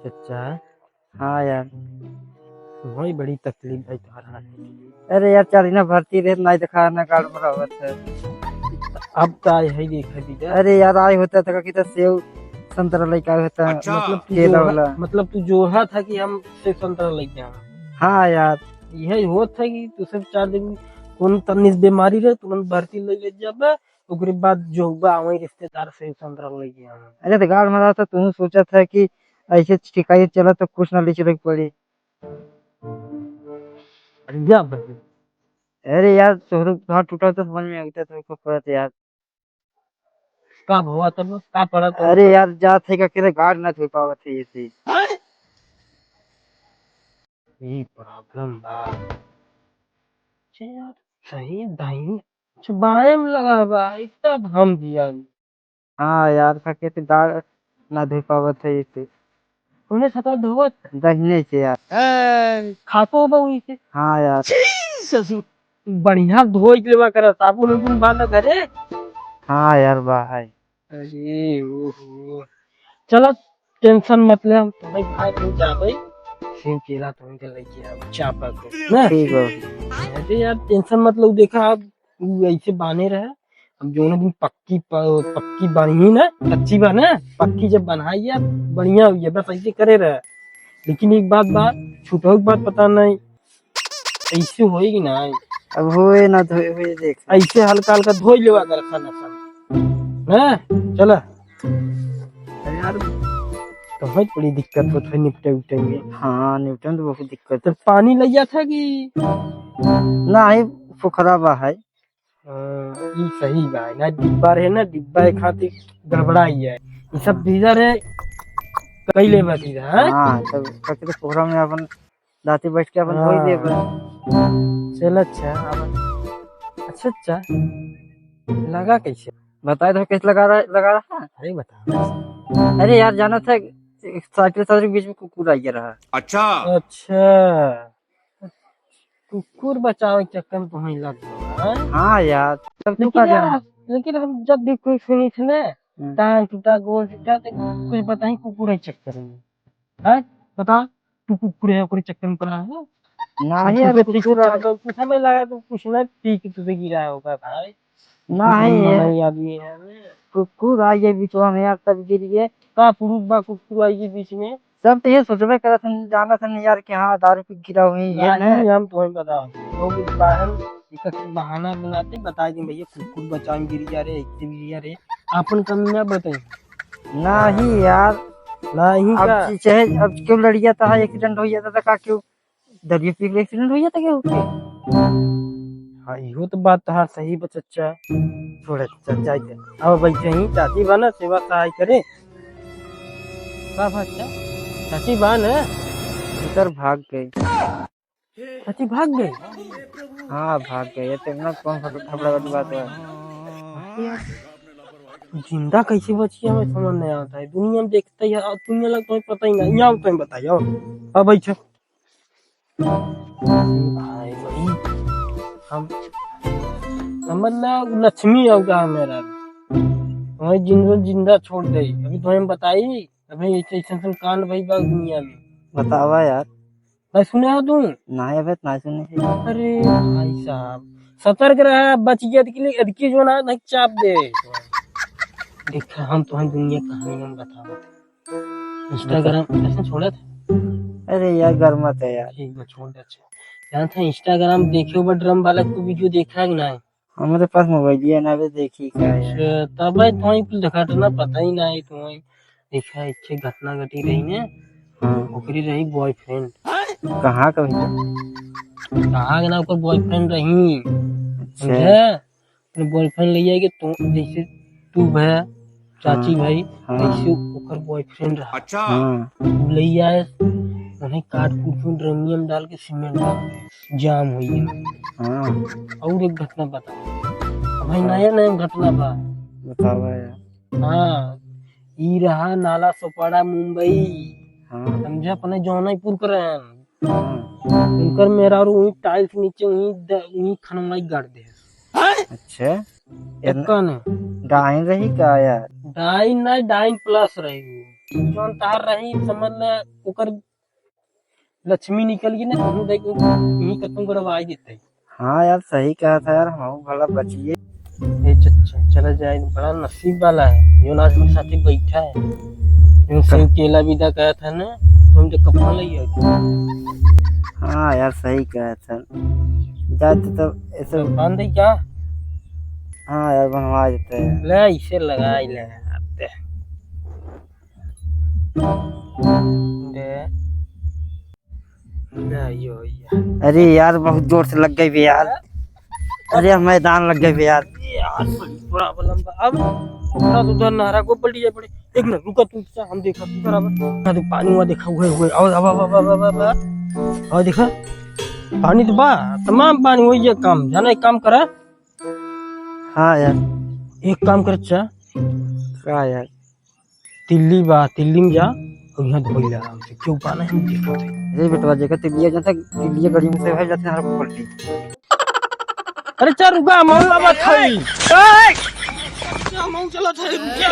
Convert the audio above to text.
चचा। हाँ यार। वही बड़ी तकलीफ है तुम्हारा। अरे यार चार दिन भर्ती रहे नहीं दिखा ना कार्ड भरा हुआ था। अब तो आए है देखा दीदा। अरे यार आए होता था कि सेव संतरा लेके आए होता। अच्छा। केला वाला। मतलब तू जोहा था कि हम से संतरा लेके आए। हाँ यार। यही होत है कि तू सब 4 दिन कौन तनिस बीमारी रहे तुरंत भर्ती ले जाबे। ओकरे बाद जो बा वही रिश्तेदार से संतरा लेके आए। अरे तो गाड़ मारा था तू सोचा था कि ऐसे शिकायत चला तो कुछ ना लीची रख पड़ी। अरे जा बे। अरे यार तोहर हाथ टूटा तो समझ में आ गया तो पड़ा था यार। का हुआ तब का पड़ा तो अरे यार जा थे का केरे गाड़ ना धो पावत है ऐसे। ये प्रॉब्लम बा। यार सही दाई बाएं में लगा बा इतना हम दिया। हाँ यार का के गाड़ ना धो पावत है ऐसे। उन्हें सता धोवत दहीने से यार। खातो बा वही से। हाँ यार। ससुर बढ़िया धोई के लेवा कर साबुन उबुन बांध घरे। हाँ यार भाई। अरे ओहो चलो टेंशन मत ले हम तुम्हें भाई नहीं जाबे। सेब केला तुम्हें के लेके आओ चापा को ना। ठीक है। अरे यार टेंशन मत लो देखा आप ऐसे बाने रहे। अब जो दिन पक्की बनी ना कच्ची बना पक्की जब बनाई यार बढ़िया हुई है बस ऐसे करे रहे। लेकिन एक बात छूटो की बात पता नहीं ऐसे होएगी ना। अब हुए ना धोए हुए देख। ऐसे हल्का हल्का धोई लेवा कर खाना खाना ना चला। अरे यार तुम्हें बड़ी दिक्कत होती है निपटे उठे में। हाँ न्यूटन तो बहुत दिक्कत तो है। पानी लिया था कि ना ही पोखरा बा है। ये सही बा ना डिब्बा रहे ना डिब्बा खातिर गड़बड़ाई है ये सब भीतर है कई ले बाती है। हाँ तब करके तो पोखरा में अपन दाती बैठ के अपन धोई दे। चल अच्छा अच्छा अच्छा लगा कैसे बताए तो कैसे लगा रहा। अरे बता। अरे यार जाना था साइकिल के बीच में कुकुर आ गया रहा। अच्छा अच्छा कुकुर बचाव के चक्कर में तुम्हें लग गया। हाँ यार तब तू लेकिन का यार लेकिन हम जब भी कोई सुनी थे ना टांग टूटा गोल टूटा तो कुछ पता ही कुकुर है चक्कर में है। बता तू कुकुर है कुकुर चक्कर में पड़ा है। नहीं यार कुकुर हमें लगा तो कुछ ना पी के तुझे गिरा होगा भाई। नहीं अभी है कुकुर आ गया बीच में यार तब गिर गए। का पुरुष बा कुकुर आई बीच में। सब तो ये सोचबे करा था जाना था नहीं यार कि हाँ दारू पी गिरा हुई है ना। नहीं हम तुम्हें बता लोग बाहर एक बहाना बनाते बता दें भैया कुकुर बचाओ गिर जा रहे ऐसे गिर जा रहे अपन कमी ना बताए। नहीं यार नहीं अब का चाहे अब क्यों लड़ जाता है एक्सीडेंट हो जाता था का क्यों दरिया पी के एक्सीडेंट हो जाता क्या उसके। हाँ यो तो बात तो हाँ सही बच्चा छोड़ चाचा अब बैठे ही चाची बना सेवा सहाय करे का बच्चा चाची बान है उधर भाग गई। चाची भाग गई। हाँ भाग गई ये तो कौन सा थपड़ा वाली बात है। जिंदा कैसे बची हमें समझ नहीं आता है दुनिया में देखते ही दुनिया लग तुम्हें पता ही नहीं यहाँ तुम्हें बताइए अब बैठो भाई भाई हम मतलब लक्ष्मी होगा मेरा तुम्हें जिंदा छोड़ गई अभी तुम्हें बताई अभी ऐसा कांड भाई बा दुनिया में बतावा यार। मैं सुने हो तुम नहीं अबे ना सुने। अरे भाई साहब सतर्क रहा बच गया के लिए अदकी जो ना नहीं चाप दे देखा हम तुम्हें दुनिया कहानी हम बताओ इंस्टाग्राम ऐसा छोड़ा था। अरे यार गर्मत है यार। ठीक है छोड़ दे अच्छा यहाँ था इंस्टाग्राम देखे वो ड्रम वाला को वीडियो देखा है कि नहीं। हमारे पास मोबाइल है ना भी देखी क्या है। तब भाई तुम्हें कुछ घटना पता ही नहीं तुम्हें देखा अच्छी घटना घटी रही ने। हाँ ओकरी रही बॉयफ्रेंड कहाँ का भैया। कहाँ के ना ओकर बॉयफ्रेंड रही समझे अपने बॉयफ्रेंड ले जाएगी तो जैसे तू भैया चाची भाई ऐसे ओकर बॉयफ्रेंड रहा। अच्छा ले आए उन्हें काट कूट के ड्रमियम डाल के सीमेंट डाल दिया जाम हुई है। और एक घटना बता भाई नया नया घटना बा बतावा यार। हाँ ई रहा नाला सोपाड़ा मुंबई समझा अपने जौनपुर कर उनकर मेरा और वही टाइल्स नीचे वही खनवाई गाड़ दे। अच्छा कौन है डाइन रही क्या यार। डाइन ना डाइन प्लस रही जोन तार रही समझ ले ओकर लक्ष्मी निकल गई ना हम देख यही खत्म करवा देते। हाँ यार सही कहा था यार, हम भला बचिए। ये चचा चला जाए बड़ा नसीब वाला है जो आज मेरे साथ बैठा है। जो सेव केला विदा कहा था ना तो हम जो कपड़ा लिया। हाँ यार सही कहा था, जाते तब ऐसे। बांध दे क्या? हाँ यार बनवा देते हैं। ले इसे लगा ले आते दे ले यो या। अरे यार बहुत जोर से लग गई भी यार, अरे मैदान लग गई भी यार। यार बड़ा लंबा अब थोड़ा तो उधर नहरा को पलटी जाए पड़े। एक मिनट रुका तू हम देखा तू बराबर तो पानी हुआ देखा हुए और अब और देखा पानी तो बा तमाम पानी हो ये काम जाना एक काम करा। हाँ यार एक काम कर चा क्या यार, तिल्ली में जा और यहाँ धोई ले आराम से क्यों पाना हम देखा थे। अरे बेटवा जगह तिलिया जाता, तिलिया गड़ी में से भाई जाते हैं पलटी। अरे चल रुका मऊ अब खाई मऊ चला था रुक जा।